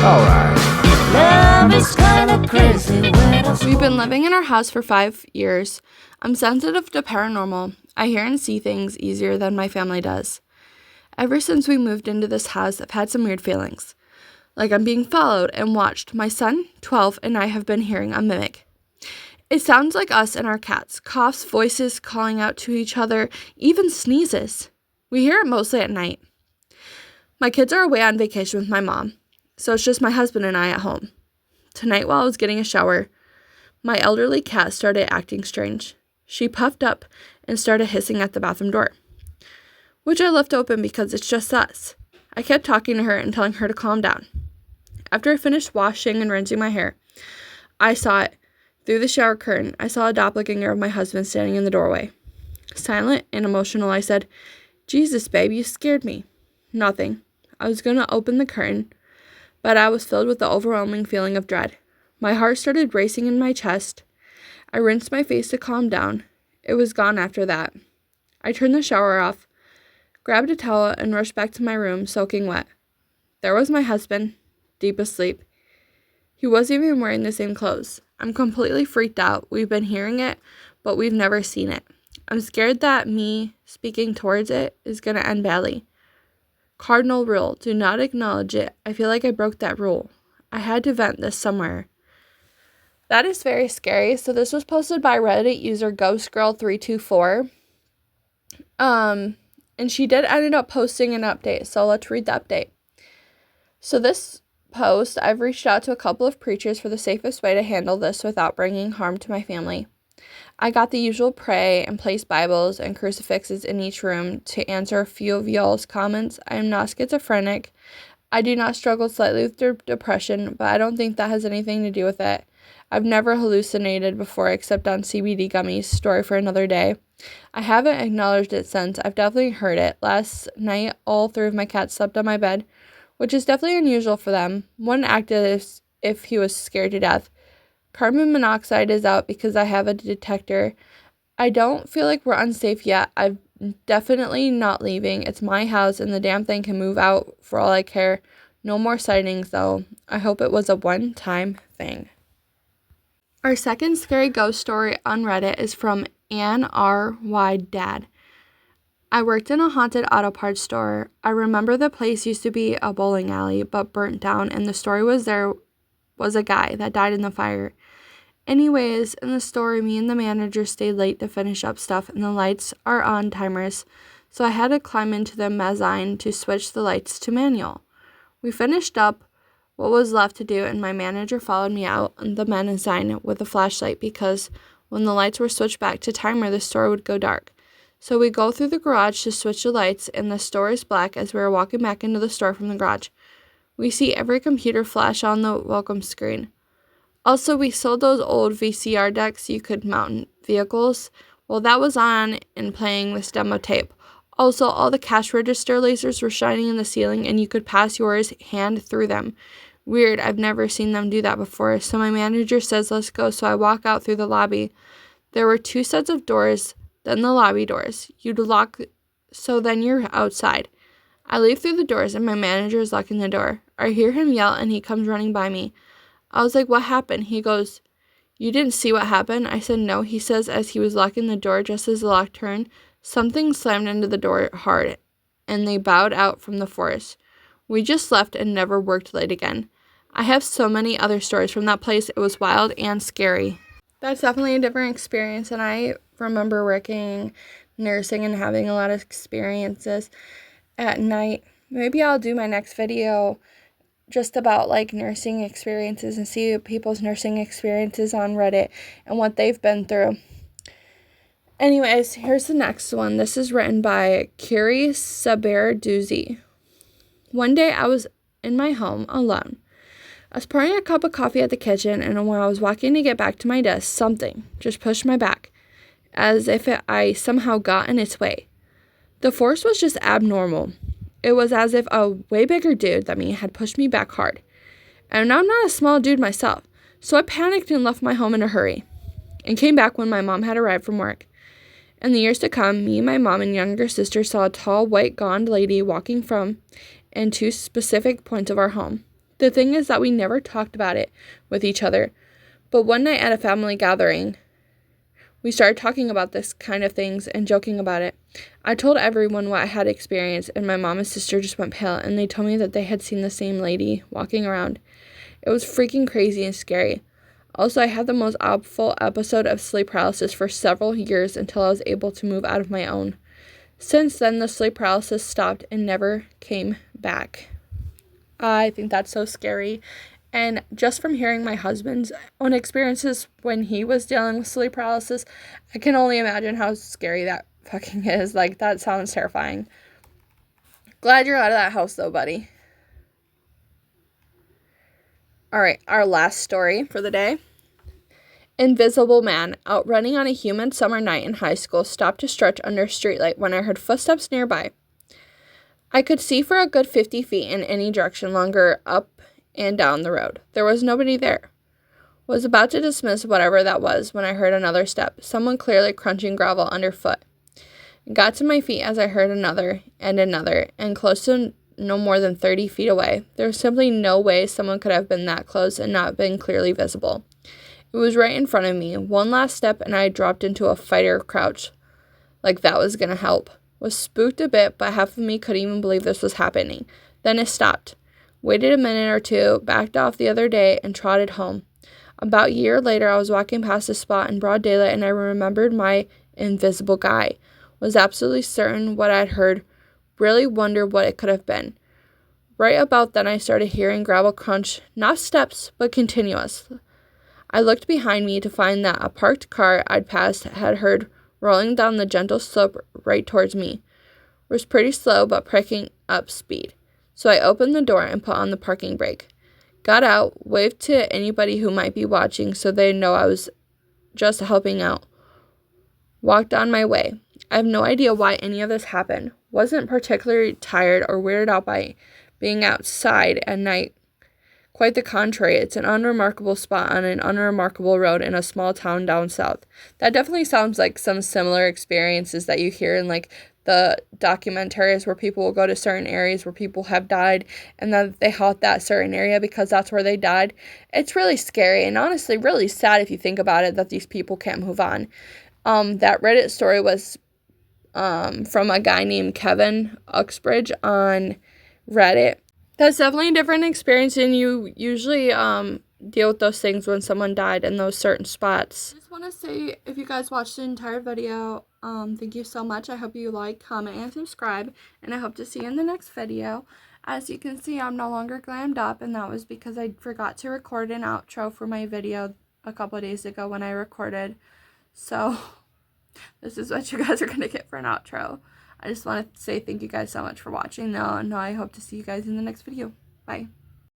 Alright. Love is kinda crazy when I We've been living in our house for 5 years. I'm sensitive to paranormal. I hear and see things easier than my family does. Ever since we moved into this house, I've had some weird feelings. Like I'm being followed and watched. My son, 12, and I have been hearing a mimic. It sounds like us and our cats. Coughs, voices calling out to each other, even sneezes. We hear it mostly at night. My kids are away on vacation with my mom, so it's just my husband and I at home. Tonight while I was getting a shower, my elderly cat started acting strange. She puffed up and started hissing at the bathroom door, which I left open because it's just us. I kept talking to her and telling her to calm down. After I finished washing and rinsing my hair, I saw it. Through the shower curtain, I saw a doppelganger of my husband standing in the doorway. Silent and emotional, I said, "Jesus, babe, you scared me." Nothing. I was going to open the curtain, but I was filled with the overwhelming feeling of dread. My heart started racing in my chest. I rinsed my face to calm down. It was gone after that. I turned the shower off, grabbed a towel, and rushed back to my room, soaking wet. There was my husband, deep asleep. He wasn't even wearing the same clothes. I'm completely freaked out. We've been hearing it, but we've never seen it. I'm scared that me speaking towards it is going to end badly. Cardinal rule, do not acknowledge it. I feel like I broke that rule. I had to vent this somewhere. That is very scary. So this was posted by Reddit user GhostGirl324. And she did ended up posting an update. So let's read the update. So this post, I've reached out to a couple of preachers for the safest way to handle this without bringing harm to my family. I got the usual pray and place Bibles and crucifixes in each room to answer a few of y'all's comments. I am not schizophrenic. I do not struggle slightly with depression, but I don't think that has anything to do with it. I've never hallucinated before except on CBD gummies, story for another day. I haven't acknowledged it since. I've definitely heard it. Last night, all 3 of my cats slept on my bed, which is definitely unusual for them. One acted as if he was scared to death. Carbon monoxide is out because I have a detector. I don't feel like we're unsafe yet. I'm definitely not leaving. It's my house and the damn thing can move out for all I care. No more sightings though. I hope it was a one-time thing. Our second scary ghost story on Reddit is from Ann R. Y. Dad. I worked in a haunted auto parts store. I remember the place used to be a bowling alley, but burnt down, and the story was there was a guy that died in the fire. Anyways, in the story, me and the manager stayed late to finish up stuff, and the lights are on timers, so I had to climb into the mezzanine to switch the lights to manual. We finished up what was left to do, and my manager followed me out on the mezzanine with a flashlight because when the lights were switched back to timer, the store would go dark. So we go through the garage to switch the lights, and the store is black as we are walking back into the store from the garage. We see every computer flash on the welcome screen. Also, we sold those old VCR decks you could mount in vehicles. Well, that was on and playing this demo tape. Also, all the cash register lasers were shining in the ceiling, and you could pass yours hand through them. Weird, I've never seen them do that before. So my manager says, let's go. So I walk out through the lobby. There were 2 sets of doors, then the lobby doors. You'd lock, so then you're outside. I leave through the doors, and my manager is locking the door. I hear him yell, and he comes running by me. I was like, what happened? He goes, you didn't see what happened? I said, no. He says, as he was locking the door, just as the lock turned, something slammed into the door hard, and they bowed out from the forest. We just left and never worked late again. I have so many other stories from that place. It was wild and scary. That's definitely a different experience, and I remember working nursing and having a lot of experiences at night. Maybe I'll do my next video just about like nursing experiences and see people's nursing experiences on Reddit and what they've been through. Anyways, here's the next one. This is written by Kiri Saber-Doozy. One day I was in my home alone. I was pouring a cup of coffee at the kitchen, and when I was walking to get back to my desk, something just pushed my back, as if I somehow got in its way. The force was just abnormal. It was as if a way bigger dude than me had pushed me back hard. And I'm not a small dude myself, so I panicked and left my home in a hurry, and came back when my mom had arrived from work. In the years to come, me, my mom, and younger sister saw a tall, white, gaunt lady walking from and to specific points of our home. The thing is that we never talked about it with each other. But one night at a family gathering, we started talking about this kind of things and joking about it. I told everyone what I had experienced, and my mom and sister just went pale, and they told me that they had seen the same lady walking around. It was freaking crazy and scary. Also, I had the most awful episode of sleep paralysis for several years until I was able to move out of my own. Since then, the sleep paralysis stopped and never came back. I think that's so scary. And just from hearing my husband's own experiences when he was dealing with sleep paralysis, I can only imagine how scary that fucking is. Like, that sounds terrifying. Glad you're out of that house, though, buddy. All right, our last story for the day. Invisible man out running on a humid summer night in high school stopped to stretch under a streetlight when I heard footsteps nearby. I could see for a good 50 feet in any direction longer up and down the road. There was nobody there. Was about to dismiss whatever that was when I heard another step, someone clearly crunching gravel underfoot. Got to my feet as I heard another, and close to no more than 30 feet away. There was simply no way someone could have been that close and not been clearly visible. It was right in front of me. One last step and I dropped into a fighter crouch. Like that was gonna help. Was spooked a bit, but half of me couldn't even believe this was happening. Then it stopped. Waited a minute or two, backed off the other day, and trotted home. About a year later, I was walking past a spot in broad daylight, and I remembered my invisible guy. Was absolutely certain what I'd heard. Really wondered what it could have been. Right about then, I started hearing gravel crunch, not steps, but continuous. I looked behind me to find that a parked car I'd passed had heard rolling down the gentle slope right towards me. It was pretty slow, but picking up speed. So I opened the door and put on the parking brake. Got out, waved to anybody who might be watching so they'd know I was just helping out. Walked on my way. I have no idea why any of this happened. Wasn't particularly tired or weirded out by being outside at night. Quite the contrary, it's an unremarkable spot on an unremarkable road in a small town down south. That definitely sounds like some similar experiences that you hear in like the documentaries where people will go to certain areas where people have died and then they halt that certain area because that's where they died. It's really scary and honestly really sad if you think about it that these people can't move on. That Reddit story was from a guy named Kevin Uxbridge on Reddit. That's definitely a different experience, and you usually deal with those things when someone died in those certain spots. I just want to say, if you guys watched the entire video, thank you so much. I hope you like, comment, and subscribe, and I hope to see you in the next video. As you can see, I'm no longer glammed up, and that was because I forgot to record an outro for my video a couple of days ago when I recorded. So, this is what you guys are going to get for an outro. I just want to say thank you guys so much for watching, though, and I hope to see you guys in the next video. Bye.